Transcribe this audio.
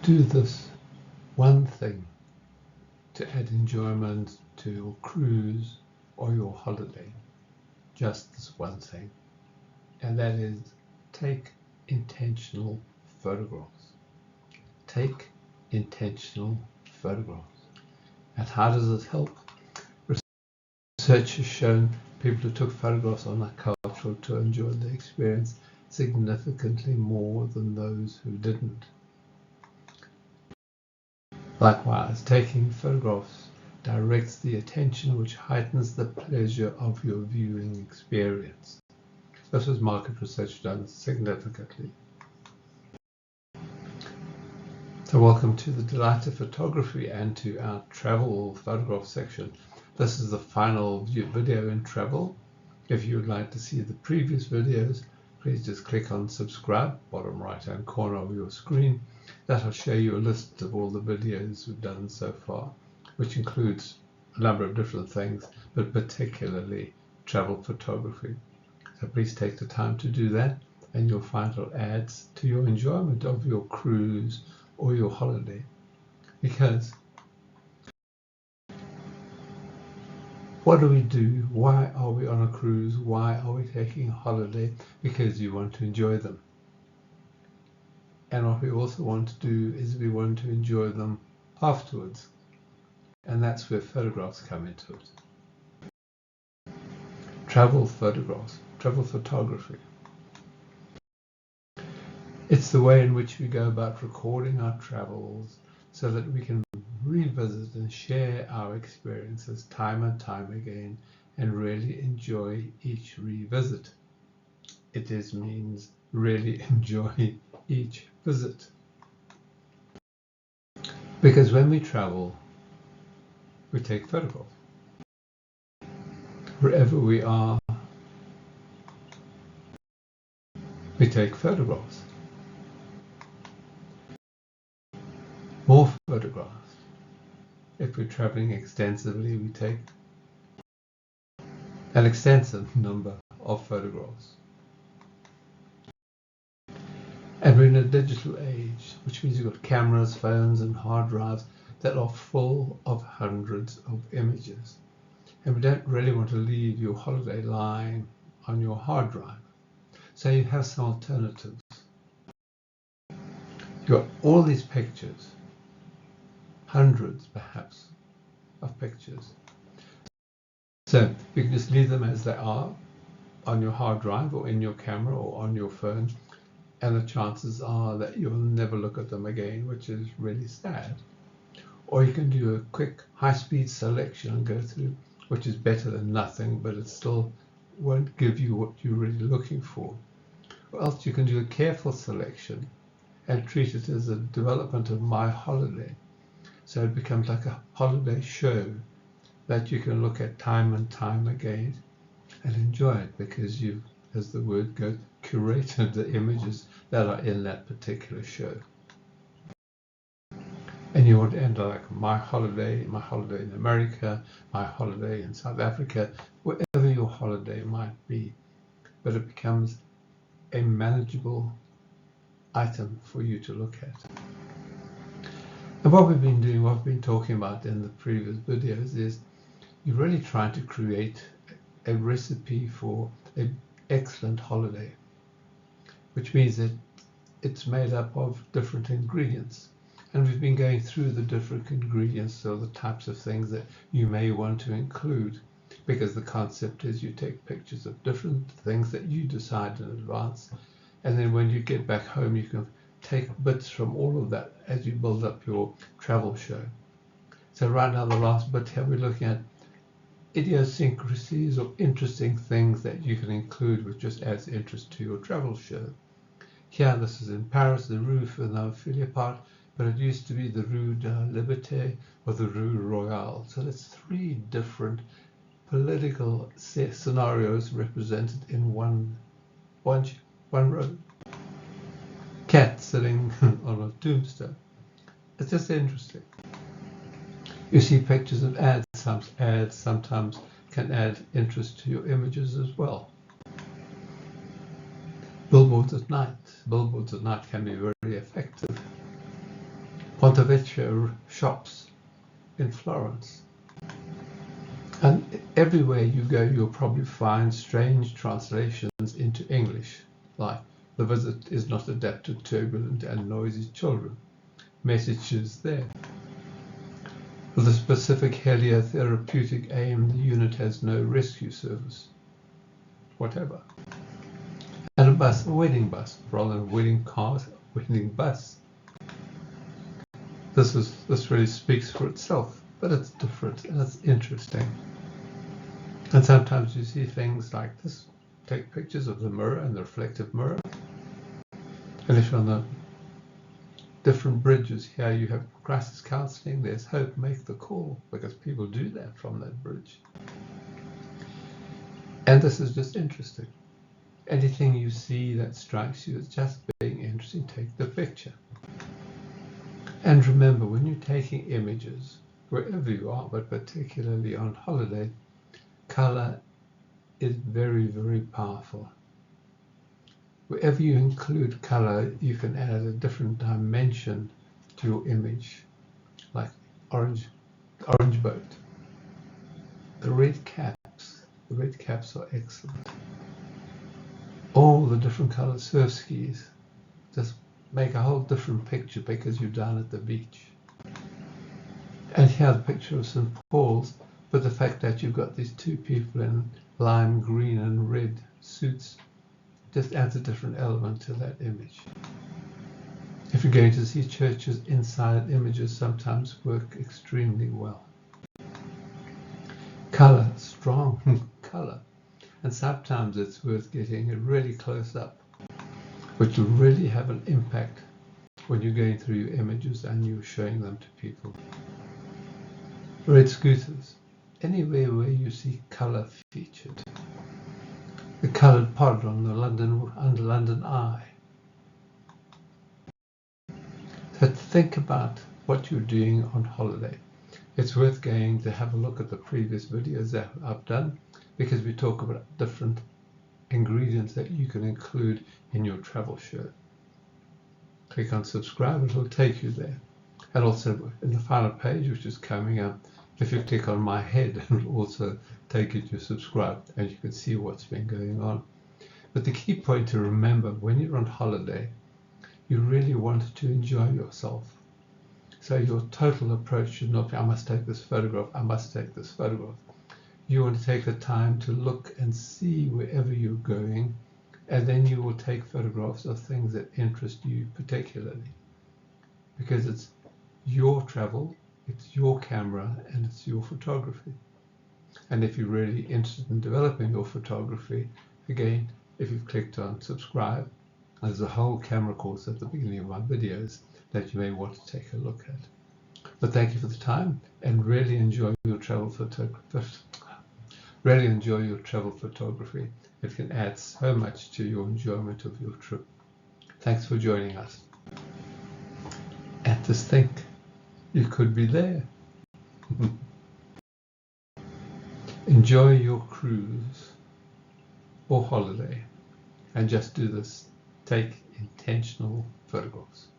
Do this one thing to add enjoyment to your cruise or your holiday. Just this one thing. And that is take intentional photographs. Take intentional photographs. And how does it help? Research has shown people who took photographs on a cultural tour enjoyed the experience significantly more than those who didn't. Likewise, taking photographs directs the attention, which heightens the pleasure of your viewing experience. This was market research done significantly. So welcome to the Delight of Photography and to our travel photograph section. This is the final video in travel. If you would like to see the previous videos, please just click on subscribe, bottom right hand corner of your screen. That'll show you a list of all the videos we've done so far, which includes a number of different things, but particularly travel photography. So please take the time to do that, and you'll find it adds to your enjoyment of your cruise or your holiday. Because what do we do? Why are we on a cruise? Why are we taking a holiday? Because you want to enjoy them. And what we also want to do is we want to enjoy them afterwards. And that's where photographs come into it. Travel photographs, travel photography. It's the way in which we go about recording our travels so that we can revisit and share our experiences time and time again and really enjoy each revisit. It means really enjoy each visit. Because when we travel, we take photographs. Wherever we are, we take photographs. More photographs. If we're traveling extensively, we take an extensive number of photographs. And we're in a digital age, which means you've got cameras, phones, and hard drives that are full of hundreds of images. And we don't really want to leave your holiday lying on your hard drive. So you have some alternatives. You've got all these pictures, hundreds perhaps of pictures. So you can just leave them as they are on your hard drive or in your camera or on your phone, and the chances are that you'll never look at them again, which is really sad. Or you can do a quick high-speed selection and go through, which is better than nothing, but it still won't give you what you're really looking for. Or else you can do a careful selection and treat it as a development of my holiday. So it becomes like a holiday show that you can look at time and time again and enjoy it because you've, as the word goes, curated the images that are in that particular show. And you want to end like my holiday in America, my holiday in South Africa, wherever your holiday might be. But it becomes a manageable item for you to look at. And what we've been doing, what we've been talking about in the previous videos is you're really trying to create a recipe for an excellent holiday, which means that it's made up of different ingredients. And we've been going through the different ingredients, so the types of things that you may want to include, because the concept is you take pictures of different things that you decide in advance, and then when you get back home you can take bits from all of that as you build up your travel show. So right now, the last bit here, we're looking at idiosyncrasies or interesting things that you can include which just adds interest to your travel show. Here, this is in Paris, the Rue Fernand-Philippot, but it used to be the Rue de la Liberté or the Rue Royale. So that's three different political scenarios represented in one road. Cat sitting on a tombstone. It's just interesting. You see pictures of ads. Some ads sometimes can add interest to your images as well. Billboards at night. Billboards at night can be very effective. Ponte Vecchio shops in Florence. And everywhere you go, you'll probably find strange translations into English, like the visit is not adapted to turbulent and noisy children. Messages there. With a specific heliotherapeutic aim, the unit has no rescue service. Whatever. And a bus, a wedding bus, rather than a wedding car, a wedding bus. This really speaks for itself, but it's different and it's interesting. And sometimes you see things like this. Take pictures of the mirror and the reflective mirror. And if you're on the different bridges here, you have crisis counseling, there's hope, make the call, because people do that from that bridge. And this is just interesting. Anything you see that strikes you as just being interesting, take the picture. And remember, when you're taking images, wherever you are, but particularly on holiday, color is very, very powerful. Wherever you include color, you can add a different dimension to your image, like orange boat. The red caps are excellent. All the different colored surf skis just make a whole different picture because you're down at the beach. And here's a picture of St. Paul's, but the fact that you've got these two people in lime green and red suits just adds a different element to that image. If you're going to see churches, inside images sometimes work extremely well. Color, strong color. And sometimes it's worth getting it really close up, which will really have an impact when you're going through your images and you're showing them to people. Red scooters. Anywhere where you see color featured. The coloured pod on the London Eye. So think about what you're doing on holiday. It's worth going to have a look at the previous videos that I've done, because we talk about different ingredients that you can include in your travel shirt. Click on subscribe, it will take you there. And also in the final page, which is coming up, if you click on my head, it will also take you to subscribe and you can see what's been going on. But the key point to remember, when you're on holiday, you really want to enjoy yourself. So your total approach should not be, I must take this photograph, I must take this photograph. You want to take the time to look and see wherever you're going, and then you will take photographs of things that interest you particularly. Because it's your travel, it's your camera, and it's your photography. And if you're really interested in developing your photography, again, if you've clicked on subscribe, there's a whole camera course at the beginning of my videos that you may want to take a look at. But thank you for the time, and really enjoy your travel photography. It can add so much to your enjoyment of your trip. Thanks for joining us. And just think, you could be there. Enjoy your cruise or holiday and just do this. Take intentional photographs.